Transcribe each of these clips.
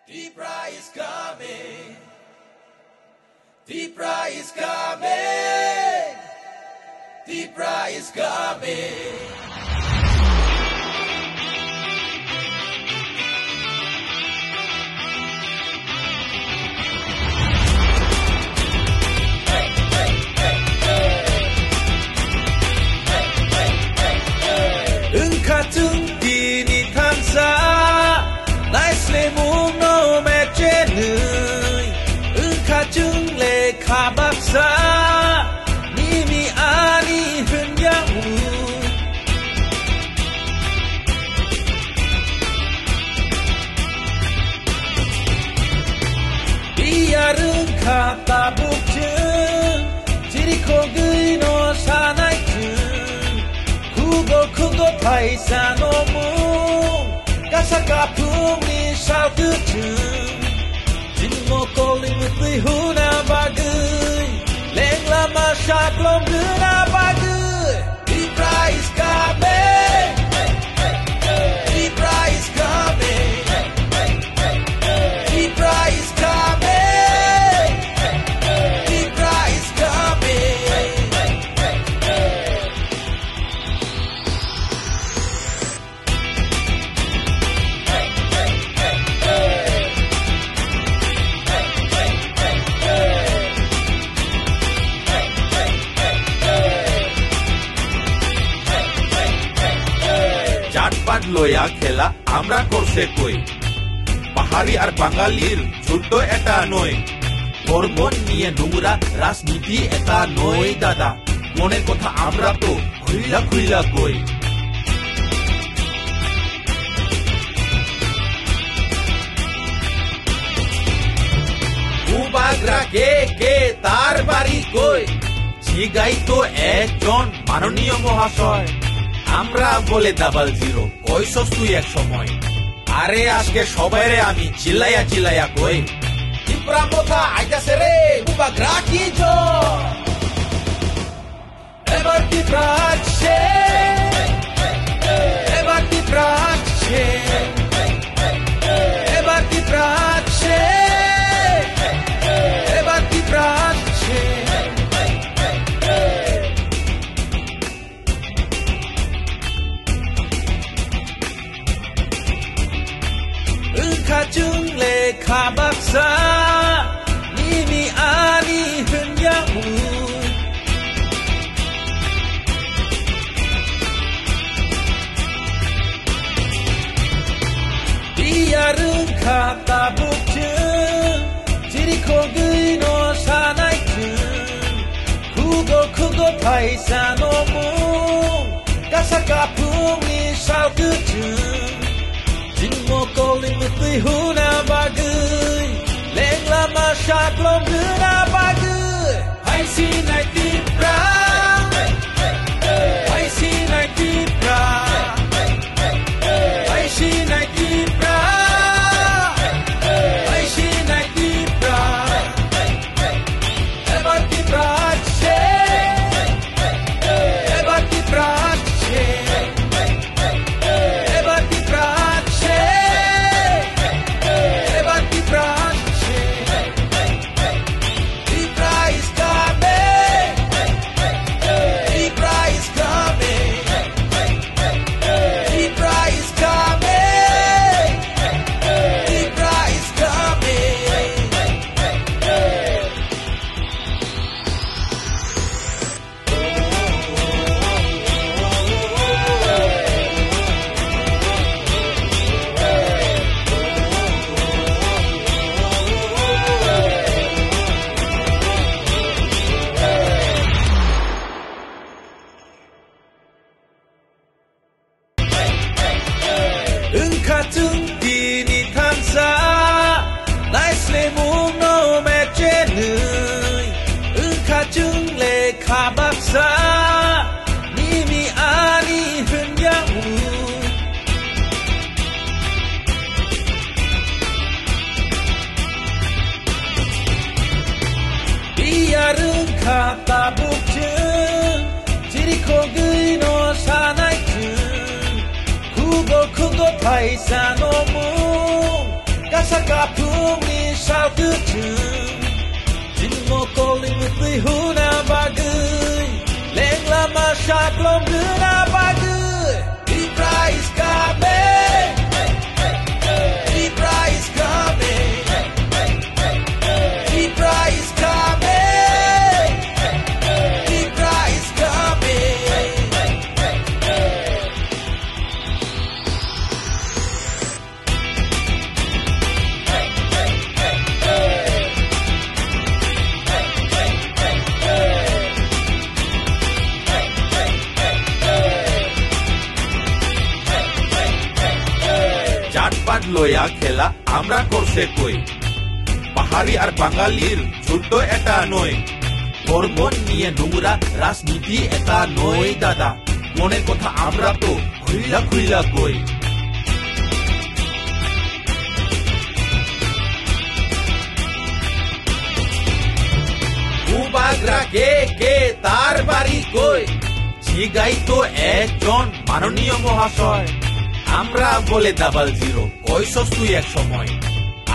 Deepra is coming. Deepra is coming. Deepra is coming. 같은 비니 탐사 나이슬레 묵노 맥제는 은카증 레 카박사 님이 아니 흔양우 비야른 카타북증 지리코그이노 사나이증 크고 파이사노무 가사카풍이 샤우트증 진모콜링 위트리 후나바그이 랭라마 샤플롱그나 바그이 Deepra is coming. Deepra is coming. Deepra is coming. Deepra is coming. লয়া খেলা আমরা করছে কই পাহাড়ি আর বাঙালির ছোট্ট এটা নয় ধর্ম নিয়ে নোংরা রাজনীতি এটা নয় দাদা মনের কথা আমরা তো খুইলা খুইলা কই উবাগ্রা কে তার বাড়ি কই জিগাই তো একজন মাননীয় মহাশয় আমরা বলে ডাবল জিরো কইছস তুই এক সময় আরে আজকে সবাইরে আমি চিল্লাইয়া কই Deepra মোথা আইতাছে রে উবাগ্রা কি জয় এবার Deepra আসছে এবার Deepra আসছে এবার Deepra আসছে এবার Deepra আসছে 은카증 레 카박사 님이 아니 흔양우 비야른 카타북증 지리코그이노 사나이증 크고 파이사노무 가사카풍이 샤우트증 진모콜링 위트리 후나바그이 랭라마 샤플롱그나 바그이 하이시나이 Deepra 하이시나이 Deepra 하이시나이 Deepra 하이시나이 Deepra 에바 Deepra 체 에바 Deepra 체 에바 Deepra 은카증 비니 탐사 나이슬레 묵노 맥제는 은카증 레 카박사 님이 아니 흔양우 비야른 카타북증 지리코그이노 사나이증 크고 파이사노무 Kasaka pumi salkutu Jinmo koling mutli huna bagai Leng lama syaklom guna bagai Libra is coming Libra is coming Libra is coming Libra is coming জাতপাত লয়া খেলা আমরা করছে কই পাহাড়ি আর বাঙালির ছোট্ট এটা নয় ধর্ম নিয়ে নোংরা রাজনীতি এটা নয় দাদা মনের কথা আমরা তো খুইলা খুইলা কই কুবাগ্রা কে তার বাড়ি কই জিগাই তো একজন মাননীয় মহাশয় আমরা বলে ডাবল জিরো কইছস তুই এক সময়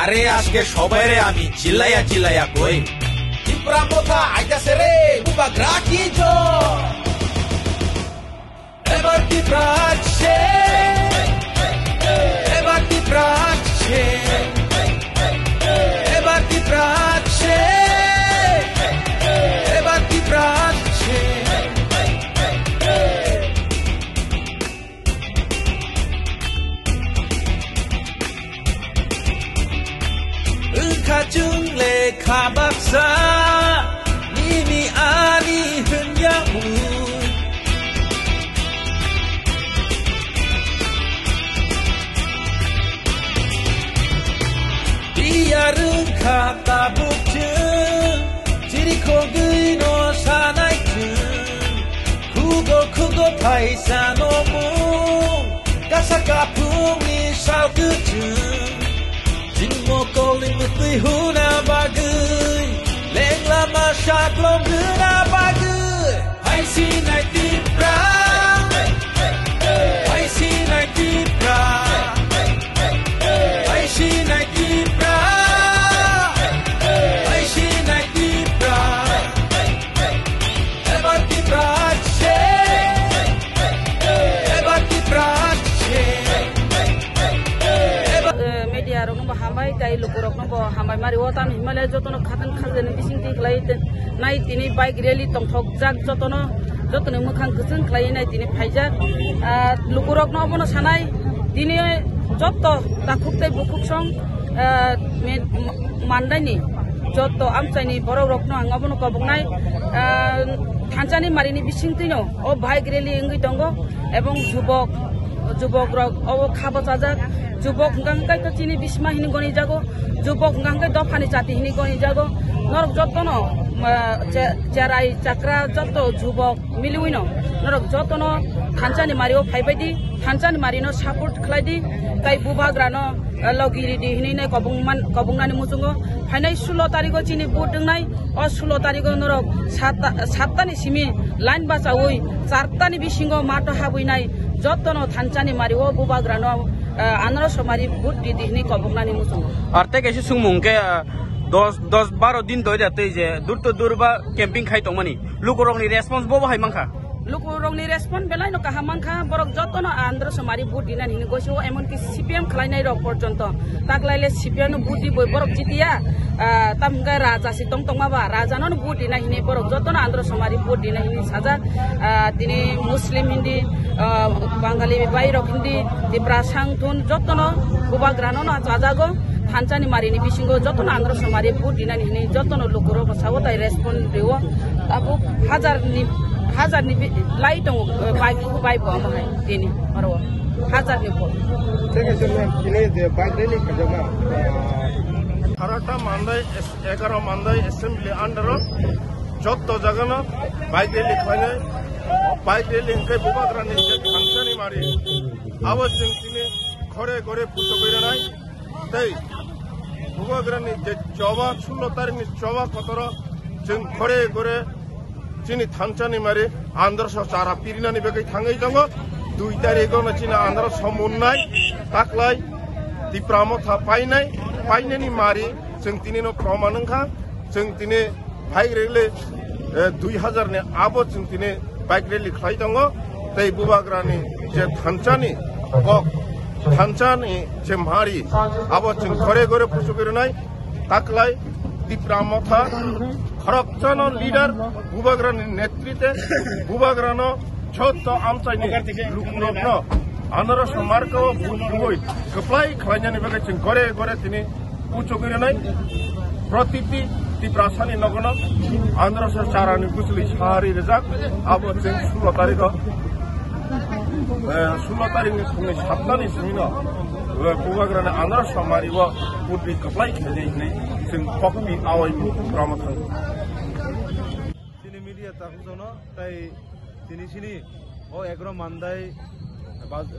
আরে আজকে সবাইরে আমি চিল্লাইয়া চিল্লাইয়া কই Libra moka aitase re Bubagra ki joy Ebar ti prache Ebar ti prache Ebar ti prache Ebar ti prache Kajung le kabaksa Nimi ani henyamu Biarun kata bukti Jiri kogui no sanai Kugo paisa no mu Kasaka pumi salkutu Jinmo koling mutli huna bagai Leng lama syaklom guna bagai Hai sinai tipra Hai sinai tipra Hai sinai tipra Hai sinai tipra Ebar tipra che Ebar tipra che media rok no hamai kai lukurok no bo hamai mari otam himalaya jotono khatan khajene bising ti khlai nai tini bike rally tongthok jak jotono mukhang kusung khlai nai tini phaijak lukurok no bono sanai tini jotto takhuktai bukuksong mandai ni jotto amchaini borok rok no angabono kobongnai thanchani marini bising tino o bike rally engui tongo ebong যুবক rock ও খাবো চাজাক যুবক গাঙ্গাই তো চিনি বিস্মা হিনি গনি যাগো যুবক গাঙ্গাই দফানি চাতি হিনি গনি যাগো নরক যতন চেরাই চাকরা যত যুবক মিলিউইন নরক যতন থানচানি মারিও ফাইবাইদি থানচানি মারিনো সাপোর্ট খালাইদি তাই বুবাগ্রানো লগিরি দি হিনি নাই কবংনানি মুজুঙ্গো ফাইনাই 16 তারিখো চিনি বুট দंगनाय ও 16 তারিখো নরক 7টানি সিমি লাইন বাসাউই 4টানি বিসিঙ্গো মাটো হাবুইনাই যতন থানচানি মারিও বুবাগ্রানো আনারস মারি বুট দি হিনি কবংনানি মুজুঙ্গো আরতে কেসি সুংমুংকে 10-12 दिन ধরে যাতে যে দূর তো দূর বা ক্যাম্পিং খাই তংমানি লুকরংনি রেসপন্স বো হাই মাংখা লুকরংনি রেসপন্স বেলাই ন কাহা মাংখা বরক যতন আন্ধ্র সমারি বুট দিনা হিনি গইছো এমন কি সিপিএম খালাইনাই রক পর্যন্ত তাকলাইলে সিপিএম বুট দি বই বরক জিতিয়া তামগা রাজা সি তংমাবা রাজানো বুট দিনা হিনি বরক যতন আন্ধ্র সমারি বুট দিনা হিনি সাজা তিনি মুসলিম হিন্দি বাঙালি বাই রক হিন্দি দিপ্রা সাংথুন যতন বুবাগ্রানো না জাজাগো থানচানি মারিনি বিসিঙ্গো যতন আন্ধ্র সমারি বুট দিনা হিনি যতন লুকরো বসাবো তাই রেসপন্স দেও তাবো হাজারনি লাই দङ बाइकखौ बायबो आमहाय दिनै मारो हाजारनि पल ঠিক আছে ম্যাম দিনে যে বাইক র্যালি খাজমা 18টা মানদাই 11 মানদাই অ্যাসেম্বলি আন্ডার যত জায়গানো বাইক র্যালি খাইনাय বাইক র্যালি হংকে বুবাগ্রানি থানচানি মারি আবশ্যক দিনে ঘরে ঘরে ফুটো কইরানাय তাই বুবাগ্রানি যে জবা 16 তারিখনি জবা কতর जों ঘরে ঘরে চিনি থানচানি মারি আন্ধ্র চারা পিরিনানি বেগাই থাঙै दङ 2 তারিখनो চিনি আন্ধ্র সমন্বয় তাকলাই দিপ্রামথা পাইনাय पाइनायनि मारि जों दिनैनो प्रमाण ओंखा जों दिनै बाइक रेलि 2000 नि आबो जों दिनै बाइक रेलि खालाय दङ तै बुबाग्रानि जे थानचानि जे मारि आबो जों घरे घरे फुसुगिरनाय ताकलाय दीप्रामथा खरकचन लीडर बुबाग्रानि नेतृत्वे बुबाग्रानो छोटो आमचाइनि लुकुरनो आनारस मार्को बुय सप्लाय खालायनायनि बागै जों घरे घरे दिनै फुसुगिरनाय प्रतिति दीप्रासानि नगनो आनारस चारानि गुसुलि सारि रेजाक आबो जों 16 तारिखआव 16 तारिखनि फुंनि 7तानि सिमिनो बुबाग्रानि आनारस मारिबो पुद्रि सप्लाय खालायनाय जों कपि आवायनि प्रमोशन सिनि मिडिया ताखुजनो ताई दिनैसिनि ओ एग्रो मान्दाय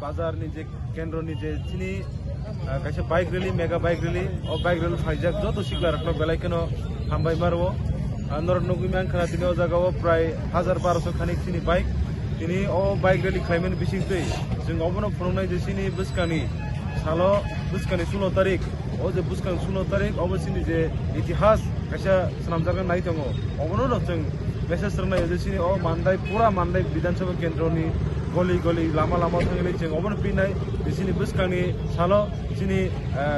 बाजारनि जे केन्द्रनि जे सिनि कायसे बाइक रेली मेगा बाइक रेली ओ बाइक रेली फाइजाक जतो सिगला रखनो बेलायकेनो हामबाय मारवो नरद नगुमियान खाना दिनै ओ जागाव प्राय 1000-1200 खानिक सिनि बाइक दिनै ओ बाइक रेली खायमेन बिसिंतै जों अबनो फुरंनाय जे सिनि बुस्कानि सालो बुस्कानि 16 तारिख ओ जे बुस्कानि 16 तारिख अबसिनि जे इतिहास कायसा सनामजागन नाय दङ अबनो जों मेसेज सरनाय जे सिनि ओ मान्दाय पुरा मान्दाय विधानसभा केन्द्रनि गली गली लामा लामा थांनाय जों अबनो पिनाय बिसिनि बुस्कानि सालो सिनि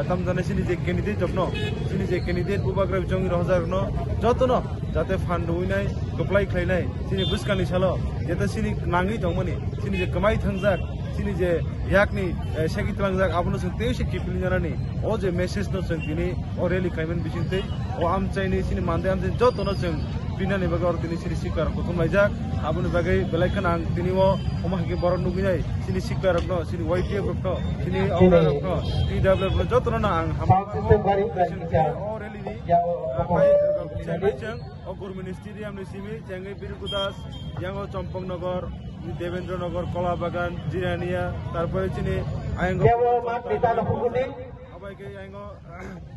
तामजानाय सिनि जे कैंडिडेट जबनो सिनि जे कैंडिडेट बुबाग्रा बिजंनि रहजारनो जतनो जाते फान्ड होइनाय गप्लाय खायनाय सिनि बुस्कानि सालो जेते सिनि नाङि दंमोनि सिनि जे कमाय थांजाक सिनि जे याकनि सेगि तलांजाक आबनो जों तेसे किपिलिं जानानि ओ जे मेसेज न जों दिनै ओ रेली खायमेन बिसिंतै ओ आमचाइनि सिनि मान्दाय आमचाइ जतनो जों पिनानि बागै और दिनै सिनि सिकार खतमलायजाक आबनो बागै बेलायखान आं दिनैओ अमाखि बर नुगिनाय सिनि सिकार रखनो सिनि वाइटिएफ रखनो सिनि औरा रखनो टीडब्ल्यू रखनो जतनो ना आं ओ रेलीनि जों ओ गभर्नमेन्ट स्टेडियामनि सिमि जेंगे बिरुकुदास यांगो चम्पकनगर देवेन्द्रनगर कलाबागान जिरानिया तारपरे चिनि आयंगो अबायके आयंगो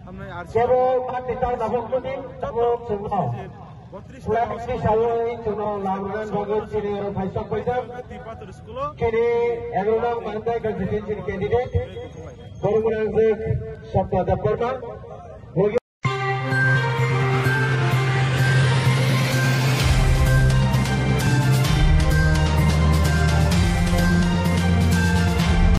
हमनाय आरसी Candidate,